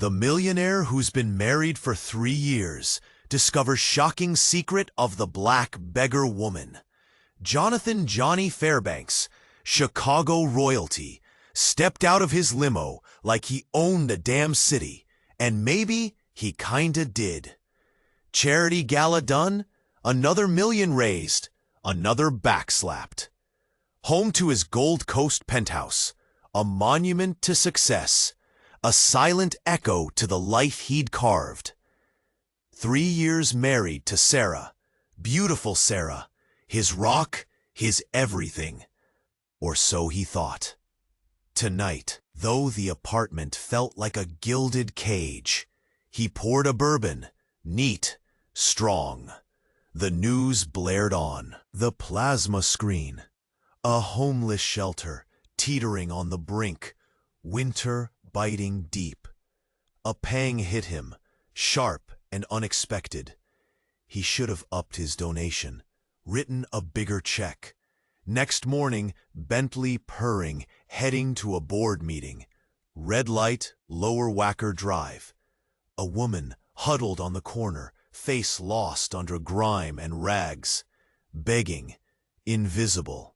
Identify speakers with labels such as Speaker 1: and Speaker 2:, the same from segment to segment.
Speaker 1: The millionaire who's been married for 3 years discovers shocking secret of the black beggar woman. Jonny Fairbanks, Chicago royalty, stepped out of his limo like he owned the damn city, and maybe he kinda did. Charity gala done, another million raised, another backslapped. Home to his Gold Coast penthouse, a monument to success, a silent echo to the life he'd carved. 3 years married to Sarah, beautiful Sarah, his rock, his everything. Or so he thought. Tonight, though the apartment felt like a gilded cage, he poured a bourbon, neat, strong. The news blared on. The plasma screen. A homeless shelter, teetering on the brink, winter biting deep. A pang hit him, sharp and unexpected. He should have upped his donation, written a bigger check. Next morning, Bentley purring, heading to a board meeting. Red light, Lower Wacker Drive. A woman huddled on the corner, face lost under grime and rags, begging, invisible.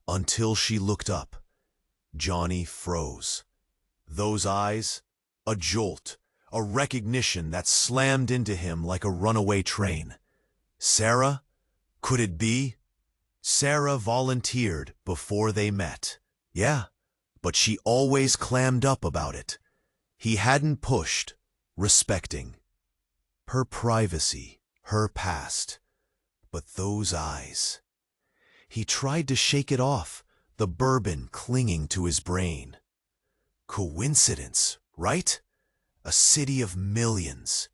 Speaker 1: Until she looked up. Jonny froze. Those eyes, a jolt, a recognition that slammed into him like a runaway train. Sarah? Could it be? Sarah volunteered before they met. Yeah, but she always clammed up about it. He hadn't pushed, respecting. Her privacy, her past. But those eyes. He tried to shake it off, the bourbon clinging to his brain. Coincidence, right? A city of millions.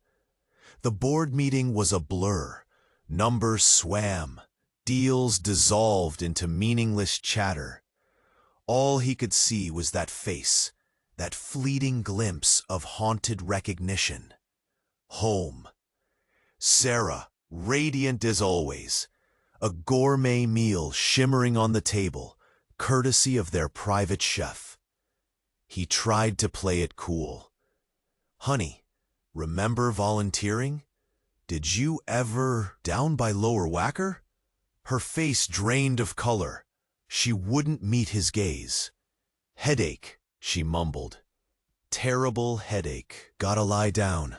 Speaker 1: The board meeting was a blur. Numbers swam. Deals dissolved into meaningless chatter. All he could see was that face, that fleeting glimpse of haunted recognition. Home. Sarah, radiant as always. A gourmet meal shimmering on the table, courtesy of their private chef. He tried to play it cool. Honey, remember volunteering? Did you ever down by Lower Wacker? Her face drained of color. She wouldn't meet his gaze. Headache, she mumbled. Terrible headache. Gotta lie down.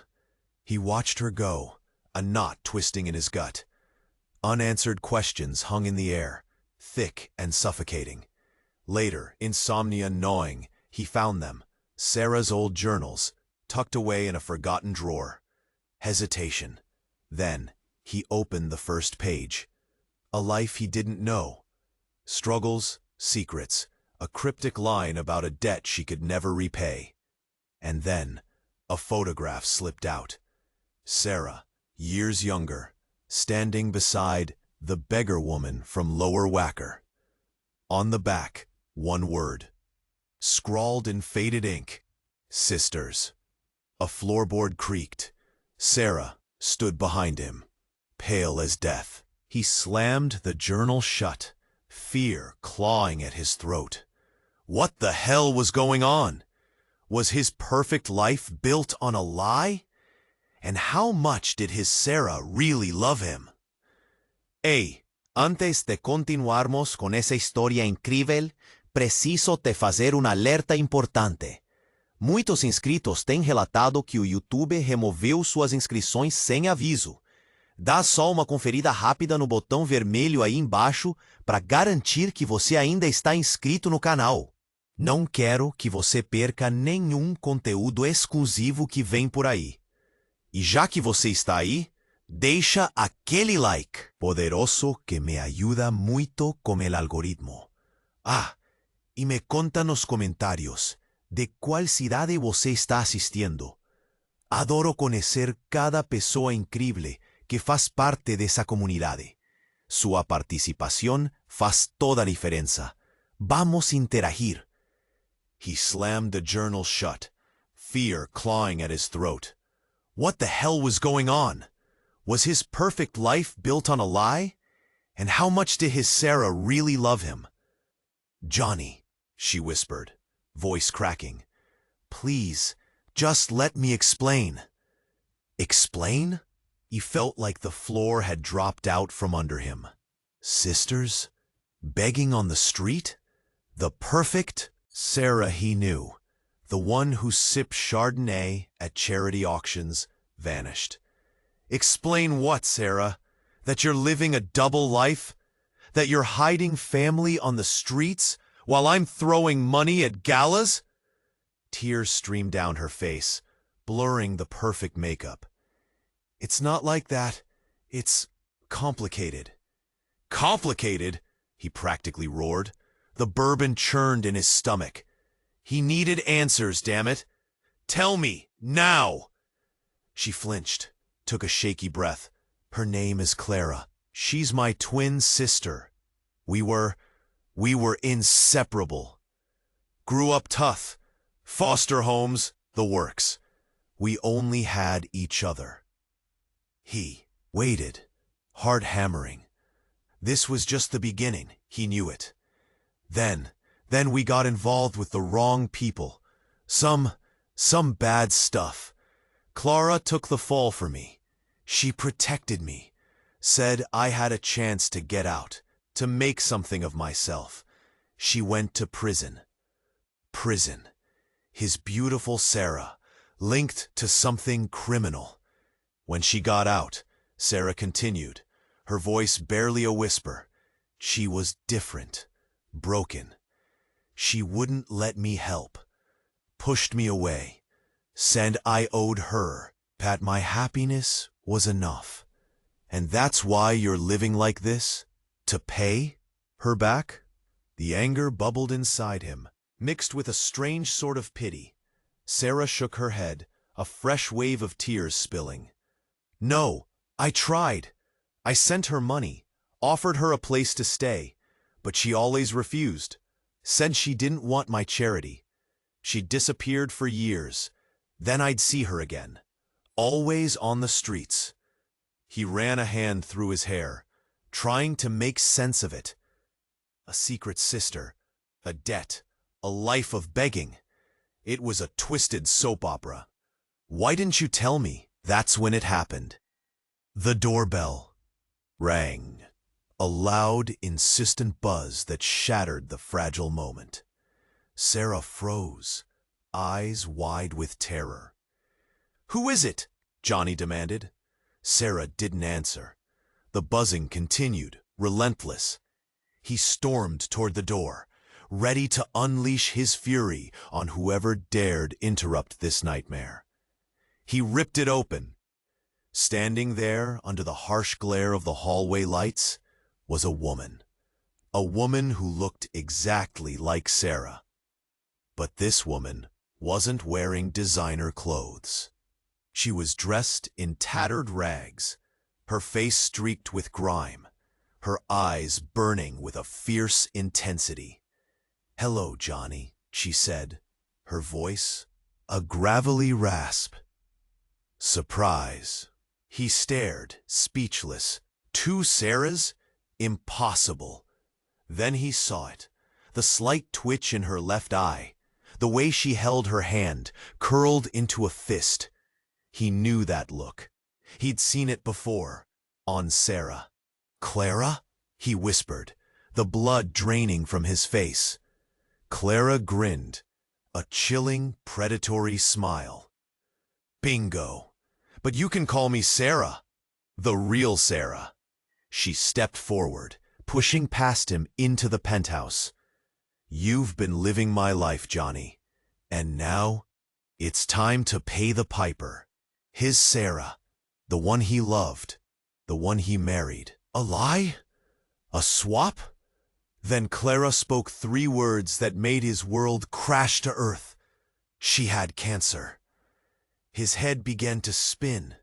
Speaker 1: He watched her go, a knot twisting in his gut. Unanswered questions hung in the air, thick and suffocating. Later, insomnia gnawing, he found them, Sarah's old journals, tucked away in a forgotten drawer. Hesitation. Then, he opened the first page. A life he didn't know. Struggles, secrets, a cryptic line about a debt she could never repay. And then, a photograph slipped out. Sarah, years younger, standing beside the beggar woman from Lower Wacker. On the back, one word. Scrawled in faded ink. Sisters. A floorboard creaked. Sarah stood behind him, pale as death. He slammed the journal shut, fear clawing at his throat. What the hell was going on? Was his perfect life built on a lie? And how much did his Sarah really love him? Hey, antes de continuarmos con esa historia incrível, preciso te fazer uma alerta importante. Muitos inscritos têm relatado que o YouTube removeu suas inscrições sem aviso. Dá só uma conferida rápida no botão vermelho aí embaixo para garantir que você ainda está inscrito no canal. Não quero que você perca nenhum conteúdo exclusivo que vem por aí. E já que você está aí, deixa aquele like poderoso que me ajuda muito com o algoritmo. Ah, e me conta nos comentários de qual cidade você está assistindo. Adoro conhecer cada pessoa incrível que faz parte dessa comunidade. Sua participação faz toda a diferença. Vamos interagir. He slammed the journal shut, fear clawing at his throat. What the hell was going on? Was his perfect life built on a lie? And how much did his Sarah really love him? Jonny, she whispered, voice cracking. Please, Just let me explain. Explain? He felt like the floor had dropped out from under him. Sisters? Begging on the street? The perfect Sarah he knew, the one who sipped Chardonnay at charity auctions, vanished. Explain what, Sarah? That you're living a double life? That you're hiding family on the streets while I'm throwing money at galas? Tears streamed down her face, blurring the perfect makeup. It's not like that. It's complicated. Complicated? He practically roared. The bourbon churned in his stomach. He needed answers, damn it. Tell me, now! She flinched, took a shaky breath. Her name is Clara. She's my twin sister. We were inseparable. Grew up tough. Foster homes, the works. We only had each other. He waited, heart hammering. This was just the beginning, he knew it. Then we got involved with the wrong people. Some bad stuff. Clara took the fall for me. She protected me. Said I had a chance to get out, to make something of myself. She went to prison. Prison. His beautiful Sarah, linked to something criminal. When she got out, Sarah continued, her voice barely a whisper. She was different, broken. She wouldn't let me help, pushed me away, said I owed her, that my happiness was enough. And that's why you're living like this? To pay her back? The anger bubbled inside him, mixed with a strange sort of pity. Sarah shook her head, a fresh wave of tears spilling. No, I tried. I sent her money, offered her a place to stay, but she always refused, said she didn't want my charity. She disappeared for years. Then I'd see her again, always on the streets. He ran a hand through his hair, trying to make sense of it. A secret sister, a debt, a life of begging. It was a twisted soap opera. Why didn't you tell me? That's when it happened. The doorbell rang, a loud, insistent buzz that shattered the fragile moment. Sarah froze, eyes wide with terror. Who is it? Jonny demanded. Sarah didn't answer. The buzzing continued, relentless. He stormed toward the door, ready to unleash his fury on whoever dared interrupt this nightmare. He ripped it open. Standing there under the harsh glare of the hallway lights was a woman who looked exactly like Sarah. But this woman wasn't wearing designer clothes. She was dressed in tattered rags, her face streaked with grime, her eyes burning with a fierce intensity. "Hello, Jonny," she said, her voice a gravelly rasp. Surprise. He stared, speechless. Two Sarahs? Impossible. Then he saw it, the slight twitch in her left eye, the way she held her hand, curled into a fist. He knew that look. He'd seen it before, on Sarah. "Clara?" he whispered, the blood draining from his face. Clara grinned, a chilling, predatory smile. "Bingo. But you can call me Sarah. The real Sarah." She stepped forward, pushing past him into the penthouse. "You've been living my life, Jonny. And now, it's time to pay the piper." His Sarah, the one he loved, the one he married. A lie? A swap? Then Clara spoke 3 words that made his world crash to earth. She had cancer. His head began to spin.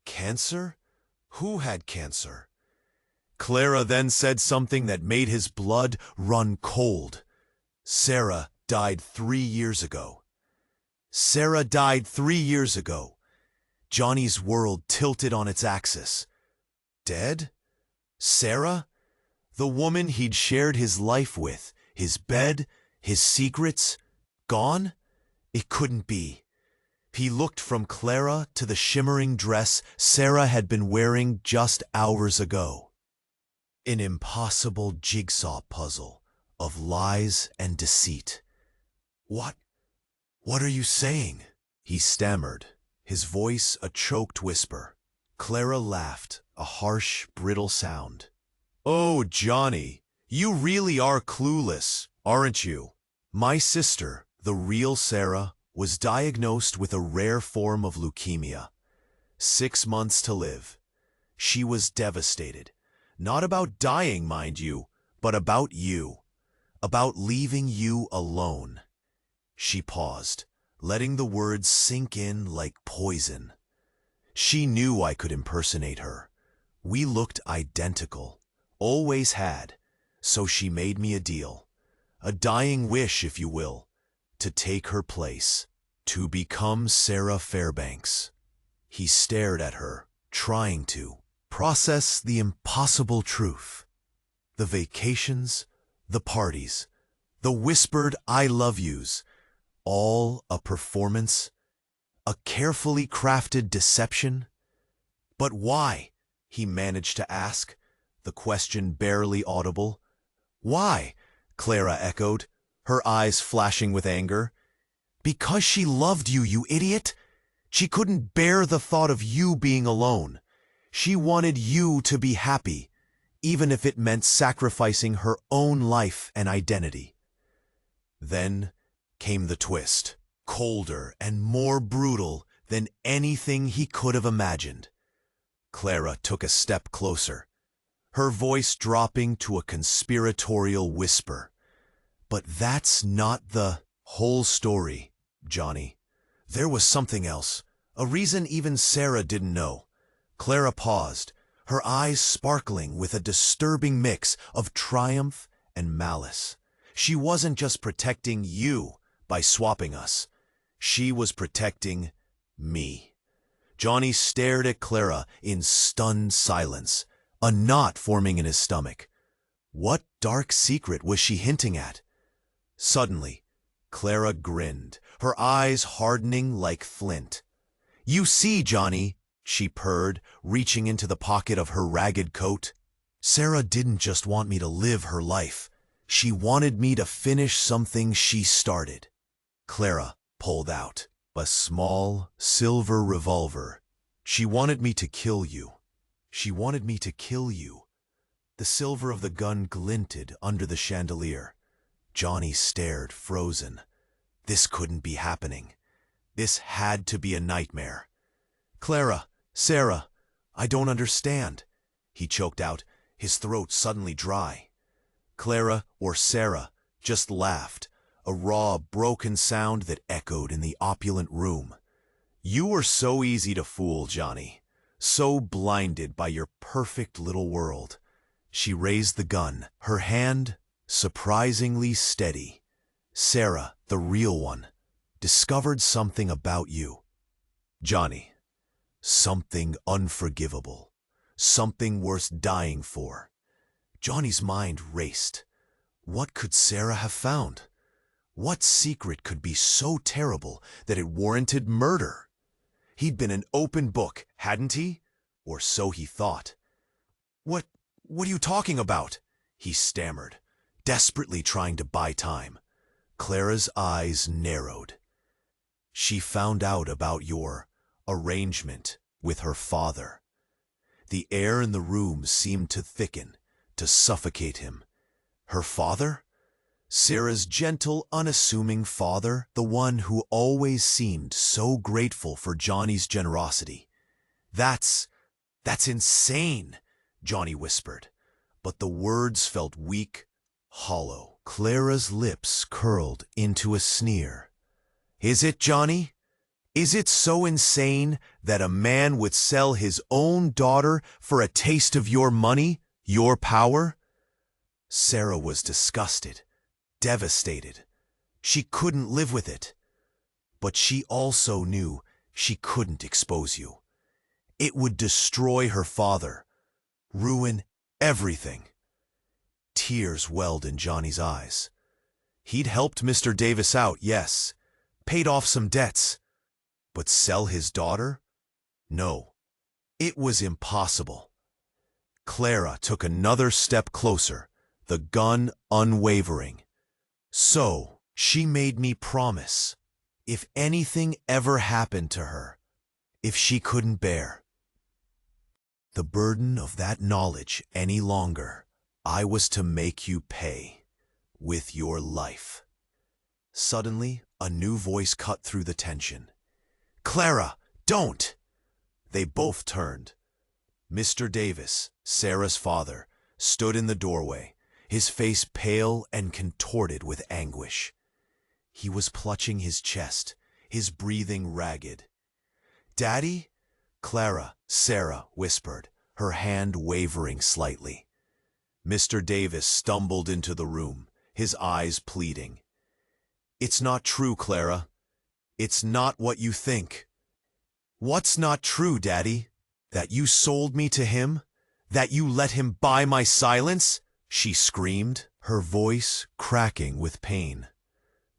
Speaker 1: Cancer? Who had cancer? Clara then said something that made his blood run cold. Sarah died 3 years ago. Sarah died 3 years ago. Jonny's world tilted on its axis. Dead? Sarah? The woman he'd shared his life with, his bed, his secrets, gone? It couldn't be. He looked from Clara to the shimmering dress Sarah had been wearing just hours ago. An impossible jigsaw puzzle of lies and deceit. What are you saying? He stammered, his voice a choked whisper. Clara laughed, a harsh, brittle sound. Oh, Jonny, you really are clueless, aren't you? My sister, the real Sarah, was diagnosed with a rare form of leukemia. 6 months to live. She was devastated. Not about dying, mind you, but about you. About leaving you alone. She paused, letting the words sink in like poison. She knew I could impersonate her. We looked identical. Always had. So she made me a deal. A dying wish, if you will. To take her place. To become Sarah Fairbanks. He stared at her, trying to process the impossible truth. The vacations, the parties, the whispered I love yous. All a performance. A carefully crafted deception. But why? He managed to ask, the question barely audible. Why? Clara echoed, her eyes flashing with anger. Because she loved you, you idiot! She couldn't bear the thought of you being alone. She wanted you to be happy, even if it meant sacrificing her own life and identity. Then came the twist, colder and more brutal than anything he could have imagined. Clara took a step closer, her voice dropping to a conspiratorial whisper. But that's not the whole story, Jonny. There was something else, a reason even Sarah didn't know. Clara paused, her eyes sparkling with a disturbing mix of triumph and malice. She wasn't just protecting you by swapping us. She was protecting me. Jonny stared at Clara in stunned silence, a knot forming in his stomach. What dark secret was she hinting at? Suddenly, Clara grinned, her eyes hardening like flint. You see, Jonny, she purred, reaching into the pocket of her ragged coat. Sarah didn't just want me to live her life. She wanted me to finish something she started. Clara pulled out a small, silver revolver. She wanted me to kill you. She wanted me to kill you. The silver of the gun glinted under the chandelier. Jonny stared, frozen. This couldn't be happening. This had to be a nightmare. Clara, Sarah, I don't understand, he choked out, his throat suddenly dry. Clara, or Sarah, just laughed, a raw, broken sound that echoed in the opulent room. You were so easy to fool, Jonny, so blinded by your perfect little world. She raised the gun, her hand surprisingly steady. Sarah, the real one, discovered something about you. Jonny, something unforgivable, something worth dying for. Jonny's mind raced. What could Sarah have found? What secret could be so terrible that it warranted murder? He'd been an open book, hadn't he? Or so he thought. What are you talking about? He stammered, desperately trying to buy time. Clara's eyes narrowed. She found out about your arrangement with her father. The air in the room seemed to thicken, to suffocate him. Her father? Sarah's gentle, unassuming father, the one who always seemed so grateful for Jonny's generosity. That's insane, Jonny whispered, but the words felt weak, hollow. Clara's lips curled into a sneer. Is it, Jonny? Is it so insane that a man would sell his own daughter for a taste of your money, your power? Sarah was disgusted, devastated. She couldn't live with it. But she also knew she couldn't expose you. It would destroy her father, ruin everything. Tears welled in Jonny's eyes. He'd helped Mr. Davis out, yes, paid off some debts. But sell his daughter? No, it was impossible. Clara took another step closer, the gun unwavering. So, she made me promise, if anything ever happened to her, if she couldn't bear the burden of that knowledge any longer, I was to make you pay with your life. Suddenly, a new voice cut through the tension. Clara, don't! They both turned. Mr. Davis, Sarah's father, stood in the doorway, his face pale and contorted with anguish. He was clutching his chest, his breathing ragged. Daddy? Sarah whispered, her hand wavering slightly. Mr. Davis stumbled into the room, his eyes pleading. It's not true, Clara. It's not what you think. What's not true, Daddy? That you sold me to him? That you let him buy my silence? She screamed, her voice cracking with pain.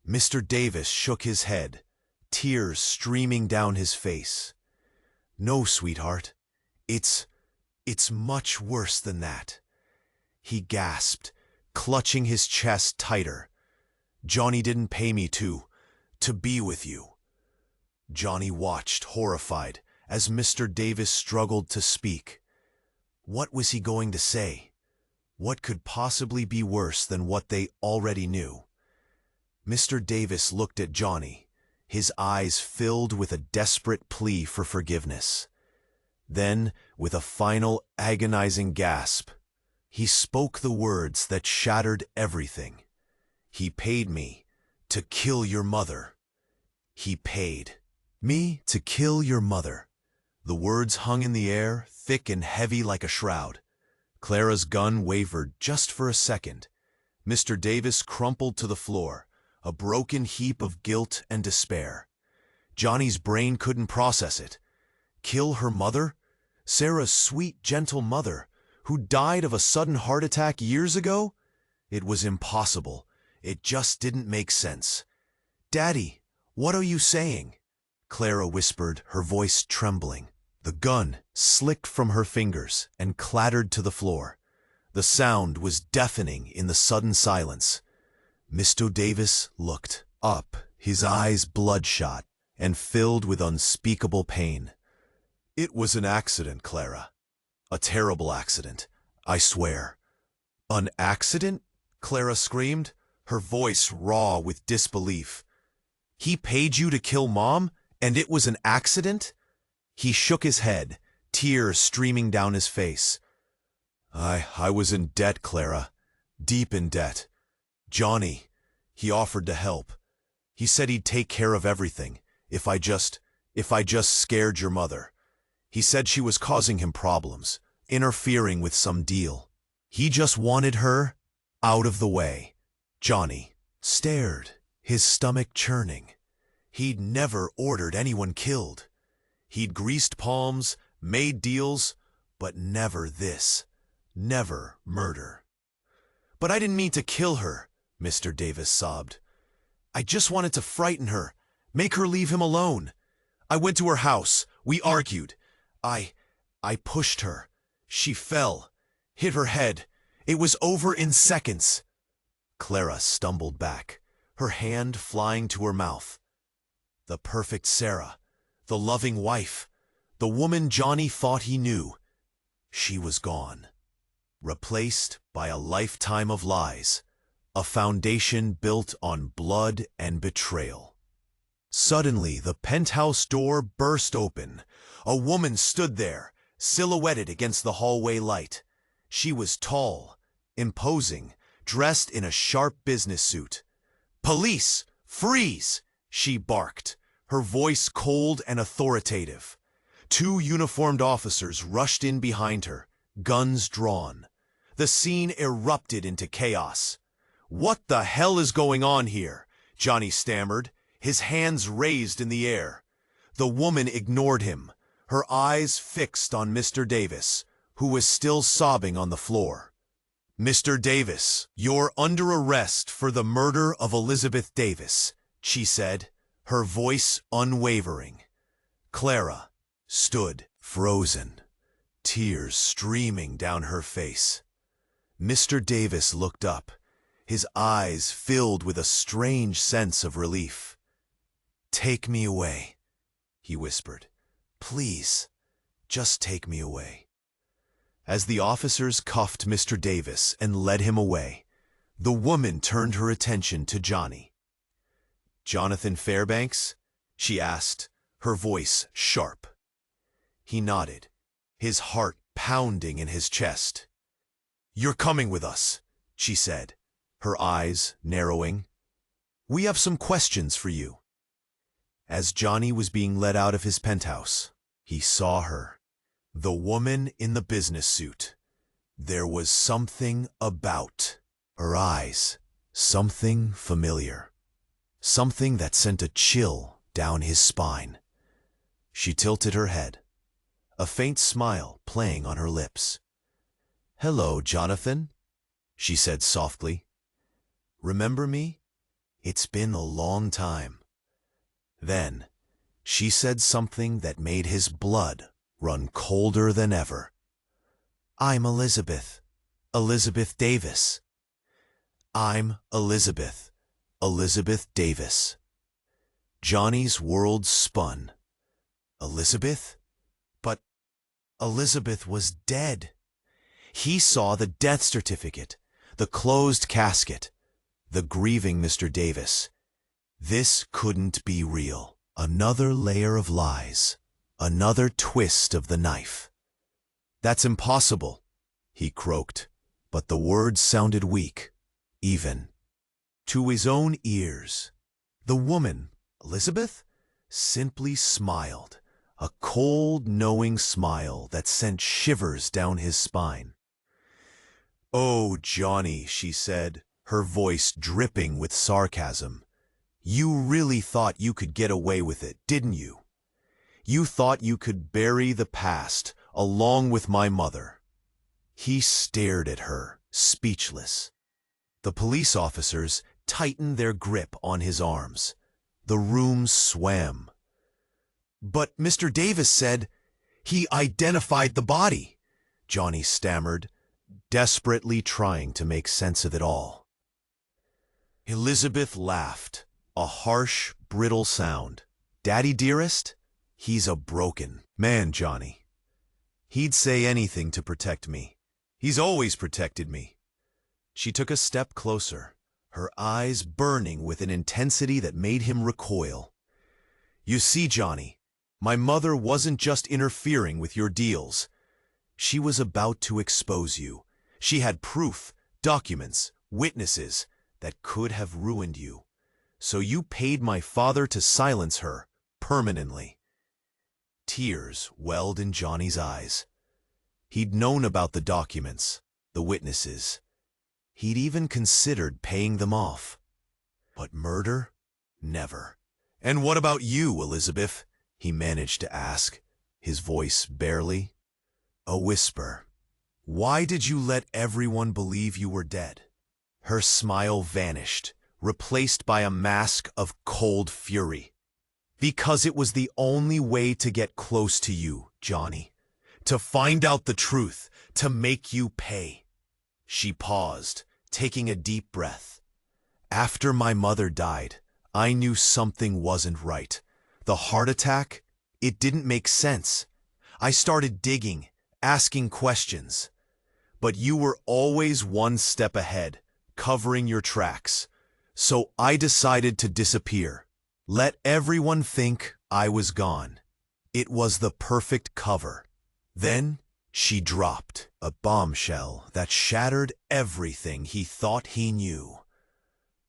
Speaker 1: Mr. Davis shook his head, tears streaming down his face. No, sweetheart. It's much worse than that. He gasped, clutching his chest tighter. Jonny didn't pay me to be with you. Jonny watched, horrified, as Mr. Davis struggled to speak. What was he going to say? What could possibly be worse than what they already knew? Mr. Davis looked at Jonny, his eyes filled with a desperate plea for forgiveness. Then, with a final agonizing gasp, he spoke the words that shattered everything. He paid me to kill your mother. He paid me to kill your mother. The words hung in the air, thick and heavy like a shroud. Clara's gun wavered just for a second. Mr. Davis crumpled to the floor, a broken heap of guilt and despair. Jonny's brain couldn't process it. Kill her mother? Sarah's sweet, gentle mother, who died of a sudden heart attack years ago? It was impossible. It just didn't make sense. Daddy, what are you saying? Clara whispered, her voice trembling. The gun slipped from her fingers and clattered to the floor. The sound was deafening in the sudden silence. Mr. Davis looked up, his eyes bloodshot and filled with unspeakable pain. It was an accident, Clara. A terrible accident, I swear. An accident? Clara screamed, her voice raw with disbelief. He paid you to kill Mom, and it was an accident? He shook his head, tears streaming down his face. I was in debt, Clara. Deep in debt. Jonny, he offered to help. He said he'd take care of everything, if I just scared your mother. He said she was causing him problems, interfering with some deal. He just wanted her out of the way. Jonny stared, his stomach churning. He'd never ordered anyone killed. He'd greased palms, made deals, but never this. Never murder. But I didn't mean to kill her, Mr. Davis sobbed. I just wanted to frighten her, make her leave him alone. I went to her house. We argued. I pushed her. She fell, hit her head. It was over in seconds. Clara stumbled back, her hand flying to her mouth. The perfect Sarah, the loving wife, the woman Jonny thought he knew. She was gone, replaced by a lifetime of lies, a foundation built on blood and betrayal. Suddenly, the penthouse door burst open. A woman stood there, silhouetted against the hallway light. She was tall, imposing, dressed in a sharp business suit. "Police! Freeze!" she barked, her voice cold and authoritative. Two uniformed officers rushed in behind her, guns drawn. The scene erupted into chaos. "What the hell is going on here?" Jonny stammered, his hands raised in the air. The woman ignored him, her eyes fixed on Mr. Davis, who was still sobbing on the floor. "Mr. Davis, you're under arrest for the murder of Elizabeth Davis," she said, her voice unwavering. Clara stood frozen, tears streaming down her face. Mr. Davis looked up, his eyes filled with a strange sense of relief. "Take me away," he whispered. "Please, just take me away." As the officers cuffed Mr. Davis and led him away, the woman turned her attention to Jonny. "Jonathan Fairbanks?" she asked, her voice sharp. He nodded, his heart pounding in his chest. "You're coming with us," she said, her eyes narrowing. "We have some questions for you." As Jonny was being led out of his penthouse, he saw her, the woman in the business suit. There was something about her eyes, something familiar, something that sent a chill down his spine. She tilted her head, a faint smile playing on her lips. "Hello, Jonathan," she said softly. "Remember me? It's been a long time." Then she said something that made his blood run colder than ever. "I'm Elizabeth. Elizabeth Davis." "I'm Elizabeth. Elizabeth Davis." Jonny's world spun. Elizabeth? But Elizabeth was dead. He saw the death certificate, the closed casket, the grieving Mr. Davis. This couldn't be real. Another layer of lies, another twist of the knife. "That's impossible," he croaked, but the words sounded weak, even. To his own ears, the woman, Elizabeth, simply smiled, a cold, knowing smile that sent shivers down his spine. "Oh, Jonny," she said, her voice dripping with sarcasm. "You really thought you could get away with it, didn't you? You thought you could bury the past along with my mother." He stared at her, speechless. The police officers tightened their grip on his arms. The room swam. "But Mr. Davis said he identified the body," Jonny stammered, desperately trying to make sense of it all. Elizabeth laughed, a harsh, brittle sound. "Daddy dearest, he's a broken man, Jonny. He'd say anything to protect me. He's always protected me." She took a step closer, her eyes burning with an intensity that made him recoil. "You see, Jonny, my mother wasn't just interfering with your deals. She was about to expose you. She had proof, documents, witnesses that could have ruined you. So you paid my father to silence her, permanently." Tears welled in Jonny's eyes. He'd known about the documents, the witnesses. He'd even considered paying them off. But murder? Never. "And what about you, Elizabeth?" he managed to ask, his voice barely a whisper. "Why did you let everyone believe you were dead?" Her smile vanished, replaced by a mask of cold fury. "Because it was the only way to get close to you, Jonny. To find out the truth, to make you pay." She paused, taking a deep breath. "After my mother died, I knew something wasn't right. The heart attack, it didn't make sense. I started digging, asking questions. But you were always one step ahead, covering your tracks. So I decided to disappear. Let everyone think I was gone. It was the perfect cover." Then she dropped a bombshell that shattered everything he thought he knew.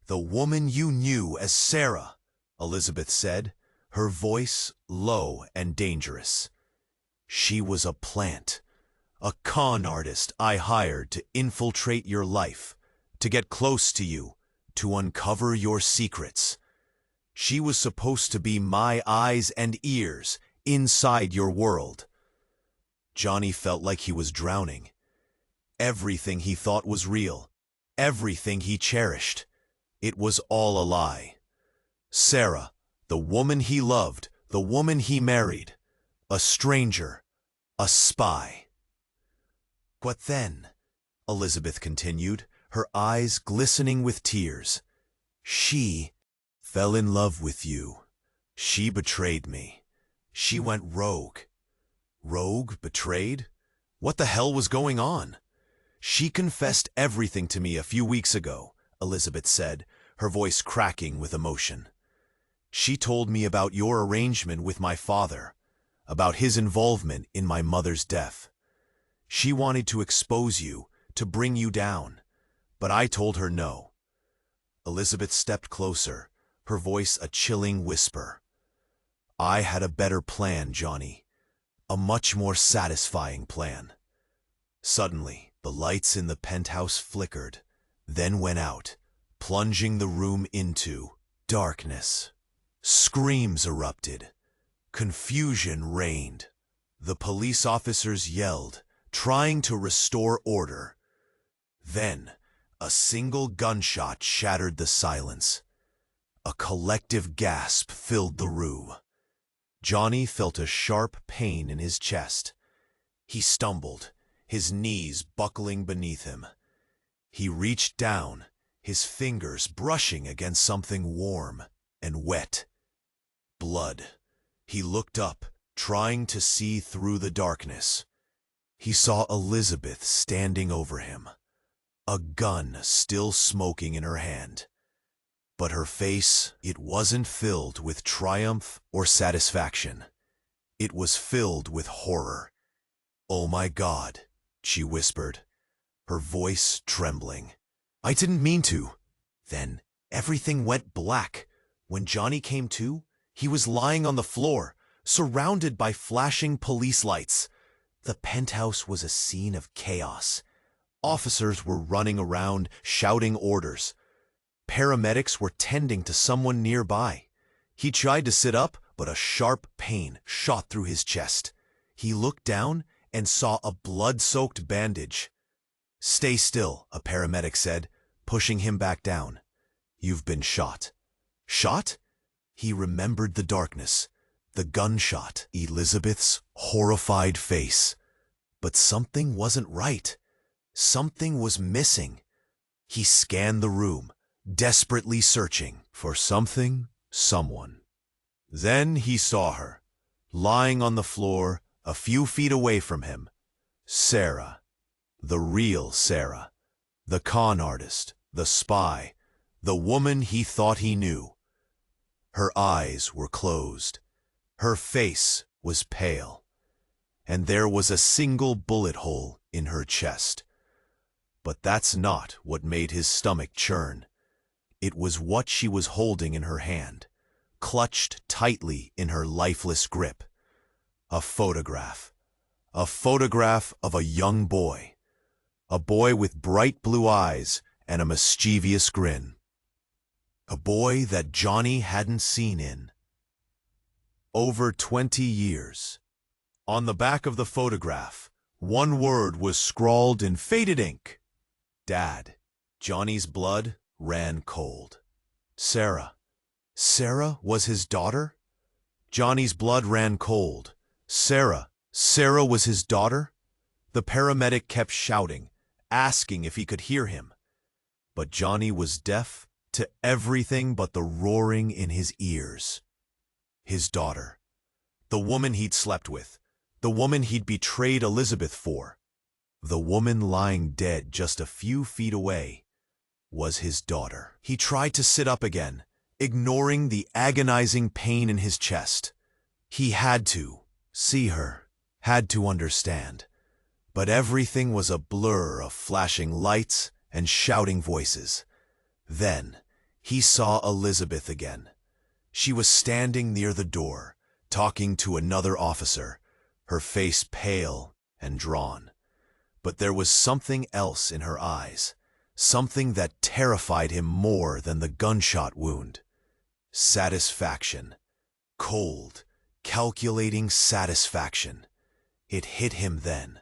Speaker 1: "The woman you knew as Sarah," Elizabeth said, her voice low and dangerous. "She was a plant, a con artist I hired to infiltrate your life, to get close to you, to uncover your secrets. She was supposed to be my eyes and ears inside your world." Jonny felt like he was drowning. Everything he thought was real, everything he cherished, it was all a lie. Sarah, the woman he loved, the woman he married, a stranger, a spy. What then? Elizabeth continued, her eyes glistening with tears. She fell in love with you. She betrayed me. She went rogue. Rogue? Betrayed? What the hell was going on? She confessed everything to me a few weeks ago, Elizabeth said, her voice cracking with emotion. She told me about your arrangement with my father, about his involvement in my mother's death. She wanted to expose you, to bring you down, but I told her no. Elizabeth stepped closer, her voice a chilling whisper. I had a better plan, Jonny, a much more satisfying plan. Suddenly, the lights in the penthouse flickered, then went out, plunging the room into darkness. Screams erupted. Confusion reigned. The police officers yelled, trying to restore order. Then, a single gunshot shattered the silence. A collective gasp filled the room. Jonny felt a sharp pain in his chest. He stumbled, his knees buckling beneath him. He reached down, his fingers brushing against something warm and wet. Blood. He looked up, trying to see through the darkness. He saw Elizabeth standing over him, a gun still smoking in her hand. But her face, it wasn't filled with triumph or satisfaction. It was filled with horror. Oh my God, she whispered, her voice trembling. I didn't mean to. Then everything went black. When Jonny came to, he was lying on the floor, surrounded by flashing police lights. The penthouse was a scene of chaos. Officers were running around, shouting orders. Paramedics were tending to someone nearby. He tried to sit up, but a sharp pain shot through his chest. He looked down and saw a blood-soaked bandage. Stay still, a paramedic said, pushing him back down. You've been shot. Shot? He remembered the darkness, the gunshot, Elizabeth's horrified face. But something wasn't right. Something was missing. He scanned the room, desperately searching for something, someone. Then he saw her, lying on the floor a few feet away from him. Sarah, the real Sarah, the con artist, the spy, the woman he thought he knew. Her eyes were closed. Her face was pale. And there was a single bullet hole in her chest. But that's not what made his stomach churn. It was what she was holding in her hand, clutched tightly in her lifeless grip. A photograph. A photograph of a young boy. A boy with bright blue eyes and a mischievous grin. A boy that Jonny hadn't seen in over 20 years. On the back of the photograph, one word was scrawled in faded ink. Dad. Jonny's blood ran cold. Sarah. Sarah was his daughter? Jonny's blood ran cold. Sarah. Sarah was his daughter? The paramedic kept shouting, asking if he could hear him. But Jonny was deaf to everything but the roaring in his ears. His daughter. The woman he'd slept with. The woman he'd betrayed Elizabeth for. The woman lying dead just a few feet away was his daughter. He tried to sit up again, ignoring the agonizing pain in his chest. He had to see her, had to understand. But everything was a blur of flashing lights and shouting voices. Then he saw Elizabeth again. She was standing near the door, talking to another officer, her face pale and drawn. But there was something else in her eyes, something that terrified him more than the gunshot wound. Satisfaction. Cold, calculating satisfaction. It hit him then.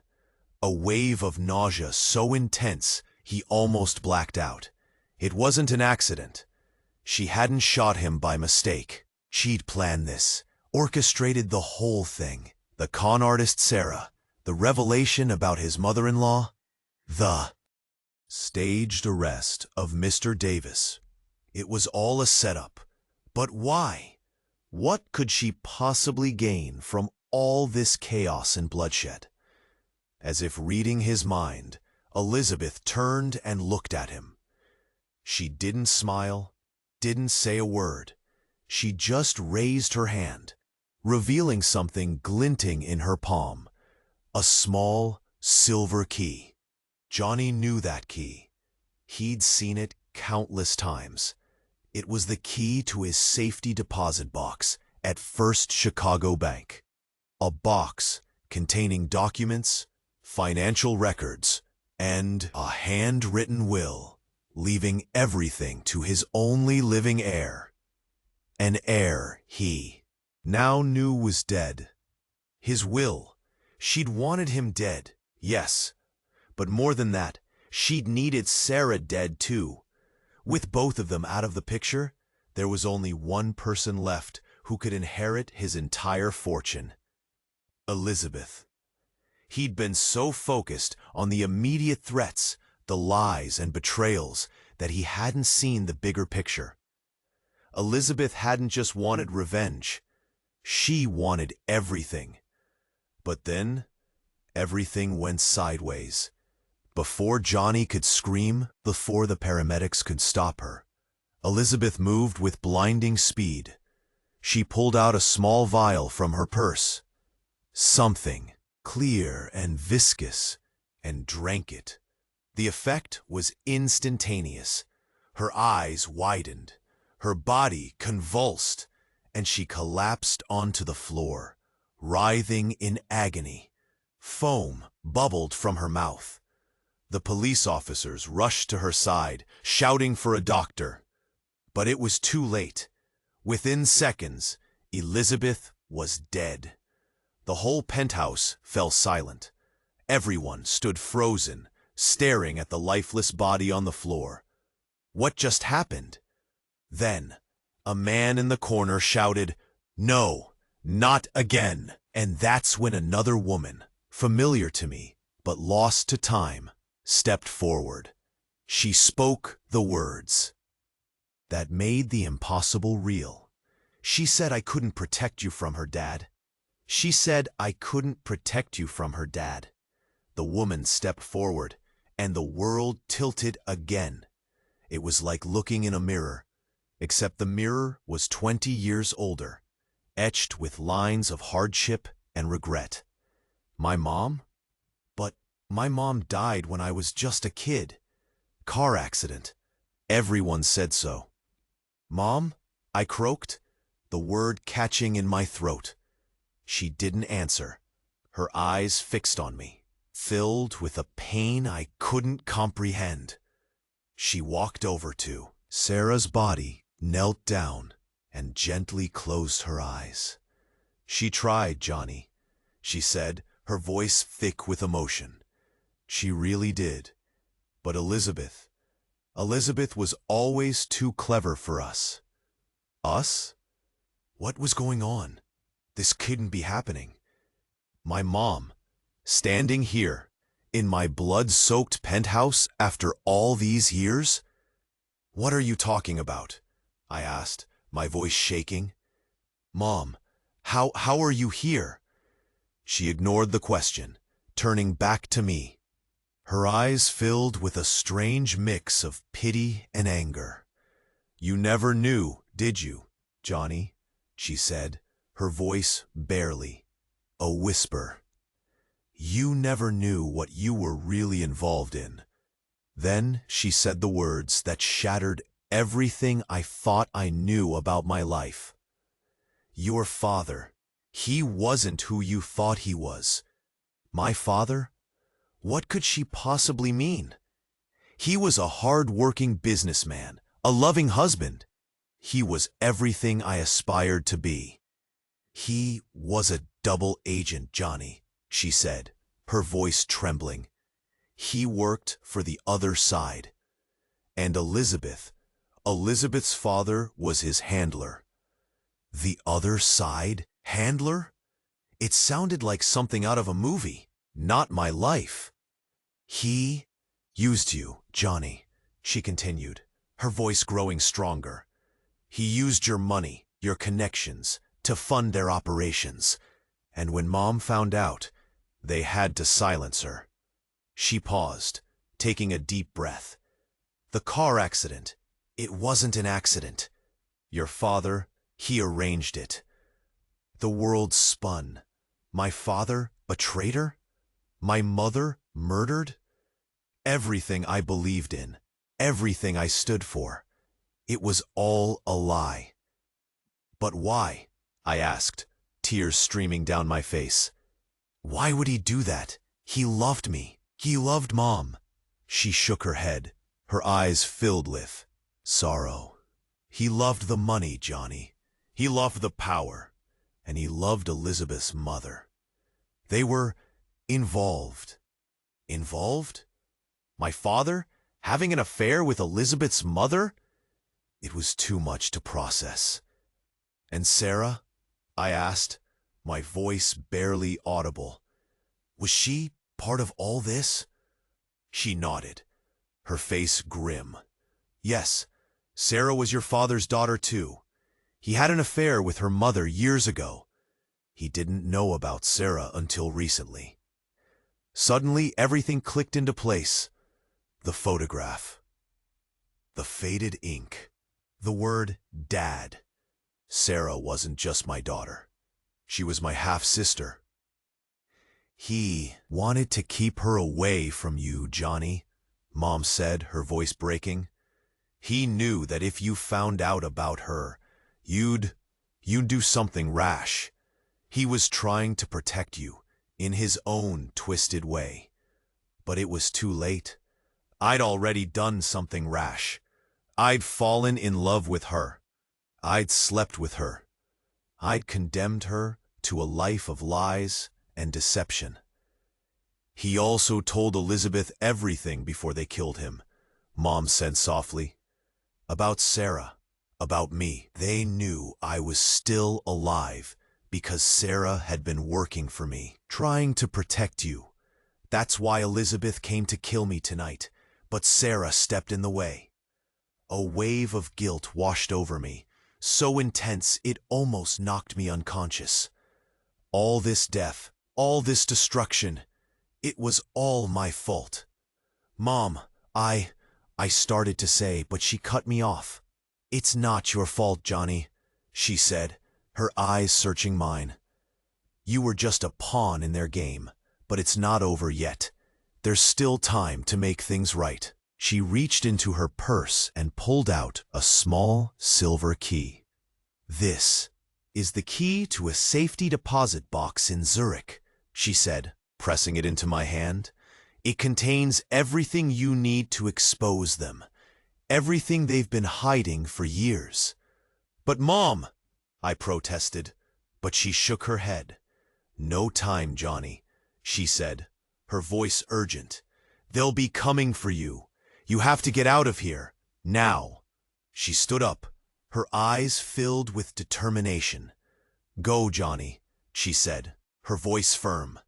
Speaker 1: A wave of nausea so intense he almost blacked out. It wasn't an accident. She hadn't shot him by mistake. She'd planned this, orchestrated the whole thing. The con artist Sarah, the revelation about his mother-in-law, the staged arrest of Mr. Davis. It was all a setup. But why? What could she possibly gain from all this chaos and bloodshed? As if reading his mind, Elizabeth turned and looked at him. She didn't smile, didn't say a word. She just raised her hand, revealing something glinting in her palm, a small silver key. Jonny knew that key. He'd seen it countless times. It was the key to his safety deposit box at First Chicago Bank. A box containing documents, financial records, and a handwritten will, leaving everything to his only living heir. An heir he now knew was dead. His will, she'd wanted him dead, yes. But more than that, she'd needed Sarah dead too. With both of them out of the picture, there was only one person left who could inherit his entire fortune. Elizabeth. He'd been so focused on the immediate threats, the lies and betrayals, that he hadn't seen the bigger picture. Elizabeth hadn't just wanted revenge. She wanted everything. But then, everything went sideways. Before Jonny could scream, before the paramedics could stop her, Elizabeth moved with blinding speed. She pulled out a small vial from her purse. Something clear and viscous, and drank it. The effect was instantaneous. Her eyes widened, her body convulsed, and she collapsed onto the floor, writhing in agony. Foam bubbled from her mouth. The police officers rushed to her side, shouting for a doctor. But it was too late. Within seconds, Elizabeth was dead. The whole penthouse fell silent. Everyone stood frozen, staring at the lifeless body on the floor. What just happened? Then, a man in the corner shouted, "No, not again!" And that's when another woman, familiar to me, but lost to time, stepped forward. She spoke the words that made the impossible real. She said, "I couldn't protect you from her, Dad." She said, "I couldn't protect you from her, Dad." The woman stepped forward, and the world tilted again. It was like looking in a mirror, except the mirror was 20 years older, etched with lines of hardship and regret. My mom? But my mom died when I was just a kid. Car accident. Everyone said so. "Mom?" I croaked, the word catching in my throat. She didn't answer, her eyes fixed on me, filled with a pain I couldn't comprehend. She walked over to Sarah's body, knelt down, and gently closed her eyes. "She tried, Jonny," she said, her voice thick with emotion. "She really did. But Elizabeth was always too clever for us." Us? What was going on? This couldn't be happening. My mom, standing here, in my blood-soaked penthouse after all these years? "What are you talking about?" I asked, my voice shaking. "Mom, how are you here?" She ignored the question, turning back to me. Her eyes filled with a strange mix of pity and anger. "You never knew, did you, Jonny?" she said, her voice barely a whisper. "You never knew what you were really involved in." Then she said the words that shattered everything I thought I knew about my life. "Your father, he wasn't who you thought he was." My father? What could she possibly mean? He was a hard-working businessman, a loving husband. He was everything I aspired to be. "He was a double agent, Jonny," she said, her voice trembling. "He worked for the other side. And Elizabeth's father was his handler." The other side? Handler? It sounded like something out of a movie, not my life. He used you, Jonny, she continued, her voice growing stronger. He used your money, your connections, to fund their operations. And when Mom found out, they had to silence her. She paused, taking a deep breath. The car accident, it wasn't an accident. Your father, he arranged it. The world spun. My father, a traitor? My mother, murdered? Everything I believed in, everything I stood for, it was all a lie. But why? I asked, tears streaming down my face. Why would he do that? He loved me. He loved Mom. She shook her head, her eyes filled with sorrow. He loved the money, Jonny. He loved the power. And he loved Elizabeth's mother. They were involved. Involved? My father having an affair with Elizabeth's mother? It was too much to process. And Sarah? I asked, my voice barely audible. Was she part of all this? She nodded, her face grim. Yes, Sarah was your father's daughter too. He had an affair with her mother years ago. He didn't know about Sarah until recently. Suddenly, everything clicked into place. The photograph. The faded ink. The word Dad. Sarah wasn't just my daughter. She was my half-sister. He wanted to keep her away from you, Jonny, Mom said, her voice breaking. He knew that if you found out about her, you'd do something rash. He was trying to protect you in his own twisted way. But it was too late. I'd already done something rash. I'd fallen in love with her. I'd slept with her. I'd condemned her to a life of lies and deception. He also told Elizabeth everything before they killed him, Mom said softly. About Sarah, about me. They knew I was still alive because Sarah had been working for me, trying to protect you. That's why Elizabeth came to kill me tonight, but Sarah stepped in the way. A wave of guilt washed over me, so intense it almost knocked me unconscious. All this death, all this destruction, it was all my fault. Mom, I started to say, but she cut me off. It's not your fault, Jonny, she said, her eyes searching mine. You were just a pawn in their game, but it's not over yet. There's still time to make things right. She reached into her purse and pulled out a small silver key. This is the key to a safety deposit box in Zurich, she said, pressing it into my hand. It contains everything you need to expose them, everything they've been hiding for years. But Mom, I protested, but she shook her head. No time, Jonny, she said, her voice urgent. They'll be coming for you. You have to get out of here, now. She stood up, her eyes filled with determination. Go, Jonny, she said, her voice firm.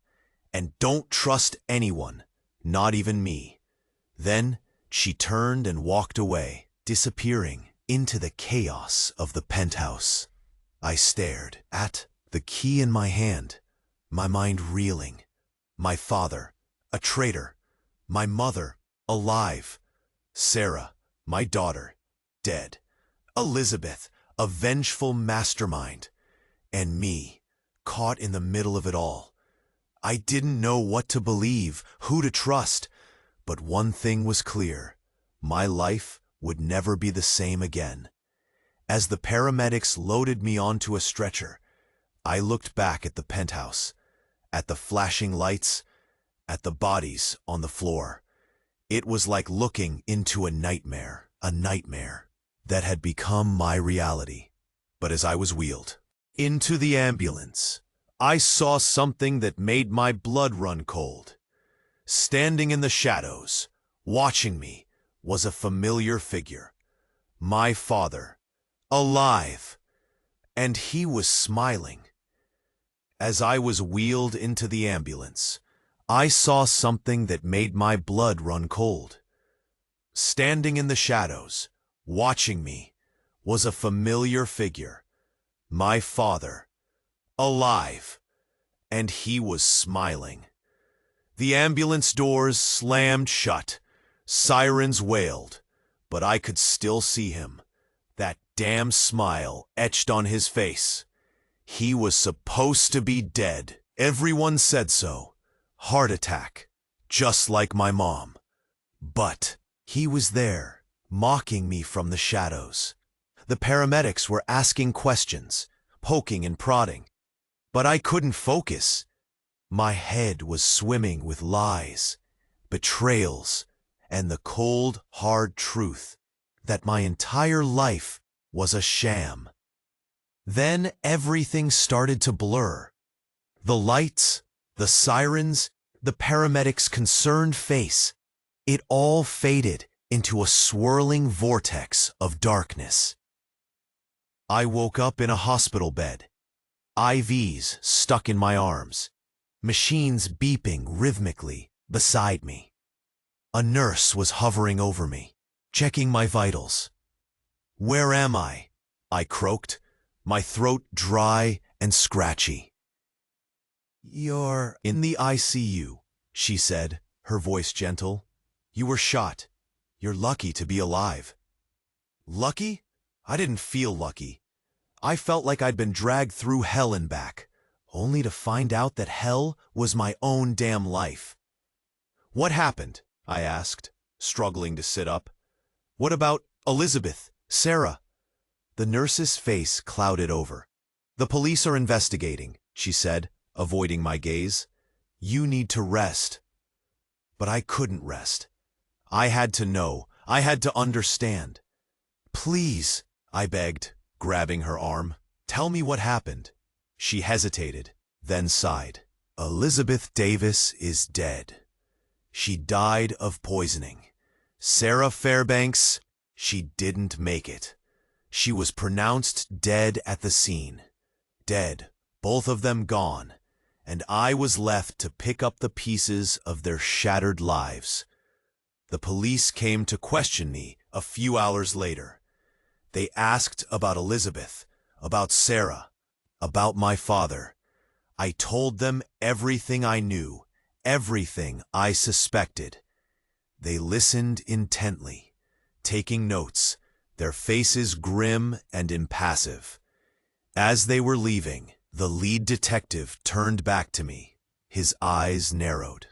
Speaker 1: And don't trust anyone, not even me. Then she turned and walked away, disappearing into the chaos of the penthouse. I stared at the key in my hand, my mind reeling. My father, a traitor. My mother, alive. Sarah, my daughter, dead. Elizabeth, a vengeful mastermind. And me, caught in the middle of it all. I didn't know what to believe, who to trust. But one thing was clear. My life would never be the same again. As the paramedics loaded me onto a stretcher, I looked back at the penthouse, at the flashing lights, at the bodies on the floor. It was like looking into a nightmare that had become my reality. But as I was wheeled into the ambulance, I saw something that made my blood run cold. Standing in the shadows, watching me, was a familiar figure. My father, alive, and he was smiling. As I was wheeled into the ambulance, I saw something that made my blood run cold. Standing in the shadows, watching me, was a familiar figure, my father, alive, and he was smiling. The ambulance doors slammed shut, sirens wailed, but I could still see him, that damn smile etched on his face. He was supposed to be dead. Everyone said so. Heart attack, just like my mom. But he was there, mocking me from the shadows. The paramedics were asking questions, poking and prodding, but I couldn't focus. My head was swimming with lies, betrayals, and the cold, hard truth that my entire life was a sham. Then everything started to blur. The lights, the sirens, the paramedic's concerned face, it all faded into a swirling vortex of darkness. I woke up in a hospital bed, IVs stuck in my arms, machines beeping rhythmically beside me. A nurse was hovering over me, checking my vitals. "Where am I?" I croaked, my throat dry and scratchy. "You're in the ICU," she said, her voice gentle. "You were shot. You're lucky to be alive." Lucky? I didn't feel lucky. I felt like I'd been dragged through hell and back, only to find out that hell was my own damn life. "What happened?" I asked, struggling to sit up. "What about Elizabeth, Sarah?" The nurse's face clouded over. "The police are investigating," she said, avoiding my gaze. "You need to rest." But I couldn't rest. I had to know. I had to understand. "Please," I begged, grabbing her arm. "Tell me what happened." She hesitated, then sighed. "Elizabeth Davis is dead. She died of poisoning. Sarah Fairbanks, she didn't make it. She was pronounced dead at the scene. Dead, both of them gone, and I was left to pick up the pieces of their shattered lives." The police came to question me a few hours later. They asked about Elizabeth, about Sarah, about my father. I told them everything I knew, everything I suspected. They listened intently, taking notes, their faces grim and impassive. As they were leaving, the lead detective turned back to me, his eyes narrowed.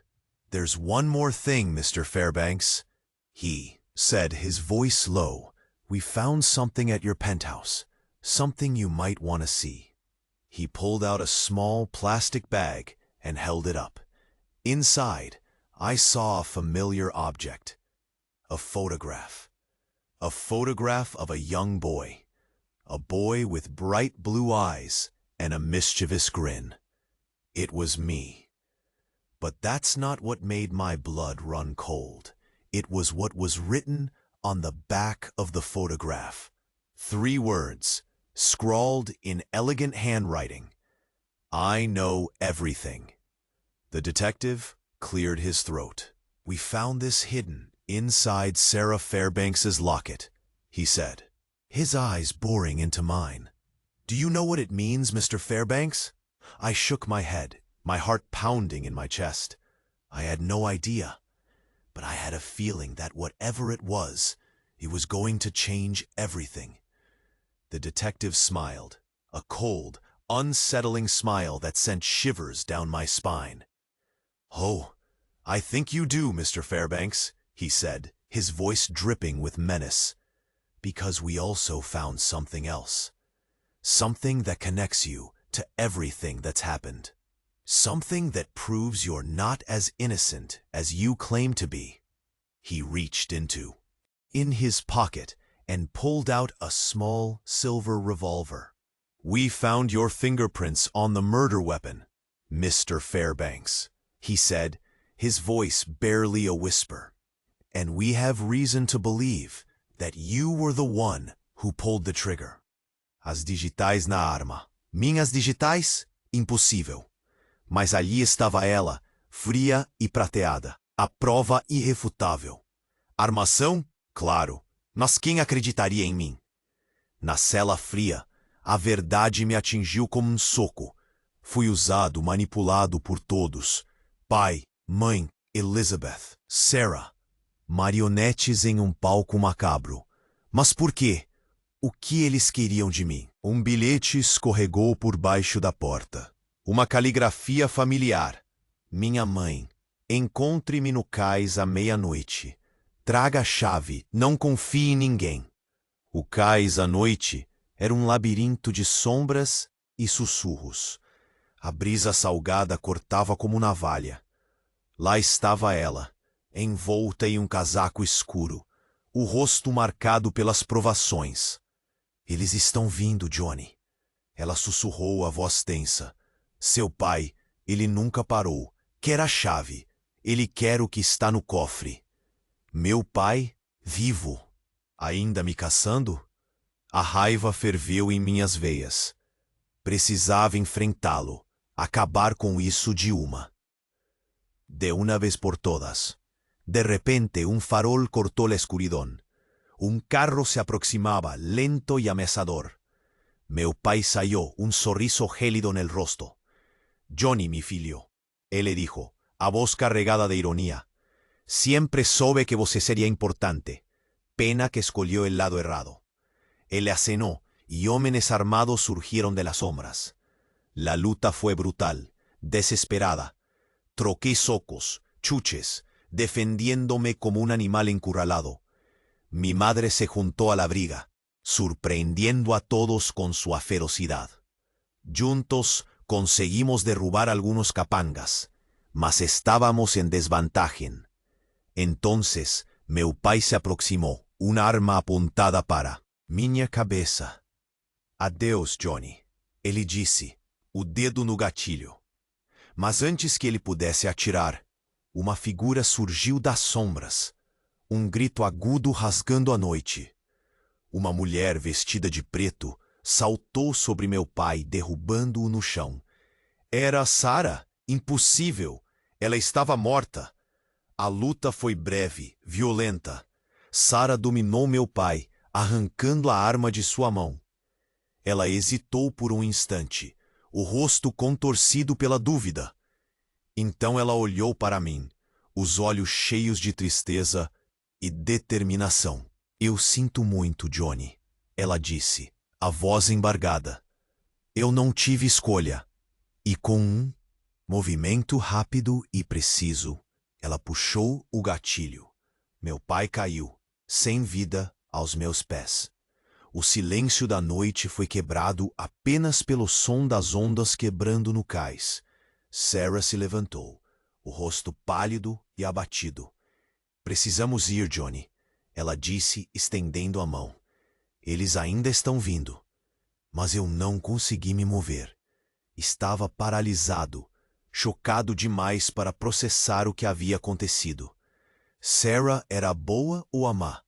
Speaker 1: "There's one more thing, Mr. Fairbanks," he said, his voice low. "We found something at your penthouse, something you might want to see." He pulled out a small plastic bag and held it up. Inside, I saw a familiar object. A photograph. A photograph of a young boy. A boy with bright blue eyes and a mischievous grin. It was me. But that's not what made my blood run cold. It was what was written on the back of the photograph. 3 words, scrawled in elegant handwriting. "I know everything." The detective cleared his throat. "We found this hidden inside Sarah Fairbanks's locket," he said, his eyes boring into mine. "Do you know what it means, Mr. Fairbanks?" I shook my head, my heart pounding in my chest. I had no idea, but I had a feeling that whatever it was going to change everything. The detective smiled, a cold, unsettling smile that sent shivers down my spine. "Oh, I think you do, Mr. Fairbanks," he said, his voice dripping with menace. "Because we also found something else. Something that connects you to everything that's happened. Something that proves you're not as innocent as you claim to be." He reached in his pocket and pulled out a small silver revolver. "We found your fingerprints on the murder weapon, Mr. Fairbanks," he said, his voice barely a whisper. "And we have reason to believe that you were the one who pulled the trigger." "As digitais na arma. Minhas digitais Impossível. Mas ali estava ela, fria e prateada. A prova irrefutável. Armação? Claro. Mas quem acreditaria em mim? Na cela fria, a verdade me atingiu como um soco. Fui usado, manipulado por todos. Pai, mãe, Elizabeth, Sarah. Marionetes em um palco macabro. Mas por quê? O que eles queriam de mim? Um bilhete escorregou por baixo da porta. Uma caligrafia familiar. Minha mãe. Encontre-me no cais à meia-noite. Traga a chave, não confie em ninguém. O cais à noite era um labirinto de sombras e sussurros. A brisa salgada cortava como navalha. Lá estava ela, envolta em um casaco escuro, o rosto marcado pelas provações. Eles estão vindo, Jonny. Ela sussurrou a voz tensa. Seu pai, ele nunca parou. Quer a chave. Ele quer o que está no cofre. Meu pai, vivo. Ainda me caçando? A raiva ferveu em minhas veias. Precisava enfrentá-lo, acabar com isso de uma. De una vez por todas. De repente, un farol cortó la escuridão. Un carro se aproximaba, lento y ameaçador. Meu pai saiu, un sorriso gélido en el rostro. Jonny, mi filho, él le dijo, a voz carregada de ironía. Siempre soube que você sería importante. Pena que escogió el lado errado. Él le acenó, y hombres armados surgieron de las sombras. La luta fue brutal, desesperada. Troqué socos, chuches, defendiéndome como un animal encurralado. Mi madre se juntó a la briga, sorprendiendo a todos con su ferocidad. Juntos conseguimos derrubar algunos capangas, mas estábamos en desventaja. Entonces, meu pai se aproximó, una arma apontada para minha cabeça. Adeus, Jonny, ele disse, o dedo no gatilho. Mas antes que ele pudesse atirar, uma figura surgiu das sombras, um grito agudo rasgando a noite. Uma mulher vestida de preto saltou sobre meu pai, derrubando-o no chão. Era Sarah. Impossível. Ela estava morta. A luta foi breve, violenta. Sarah dominou meu pai, arrancando a arma de sua mão. Ela hesitou por um instante, o rosto contorcido pela dúvida. Então ela olhou para mim, os olhos cheios de tristeza e determinação. Eu sinto muito, Jonny, ela disse, a voz embargada. Eu não tive escolha. E com um movimento rápido e preciso, ela puxou o gatilho. Meu pai caiu, sem vida, aos meus pés. O silêncio da noite foi quebrado apenas pelo som das ondas quebrando no cais. Sarah se levantou, o rosto pálido e abatido. Precisamos ir, Jonny, ela disse, estendendo a mão. Eles ainda estão vindo. Mas eu não consegui me mover. Estava paralisado, chocado demais para processar o que havia acontecido. Sarah era boa ou a má?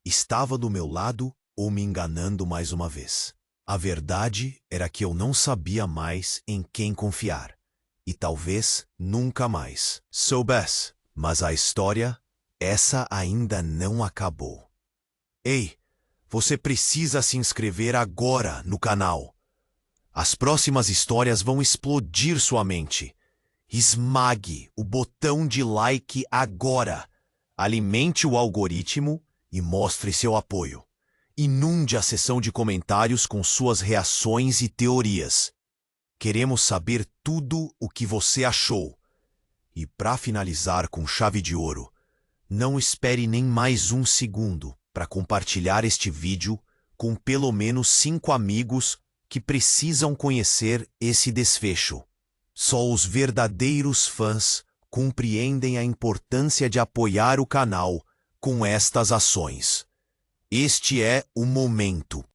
Speaker 1: Estava do meu lado ou me enganando mais uma vez? A verdade era que eu não sabia mais em quem confiar. E talvez nunca mais soubesse. Mas a história, essa ainda não acabou. Ei, você precisa se inscrever agora no canal. As próximas histórias vão explodir sua mente. Esmague o botão de like agora. Alimente o algoritmo e mostre seu apoio. Inunde a seção de comentários com suas reações e teorias. Queremos saber tudo o que você achou. E para finalizar com chave de ouro, não espere nem mais um segundo para compartilhar este vídeo com pelo menos 5 amigos que precisam conhecer esse desfecho. Só os verdadeiros fãs compreendem a importância de apoiar o canal com estas ações. Este é o momento.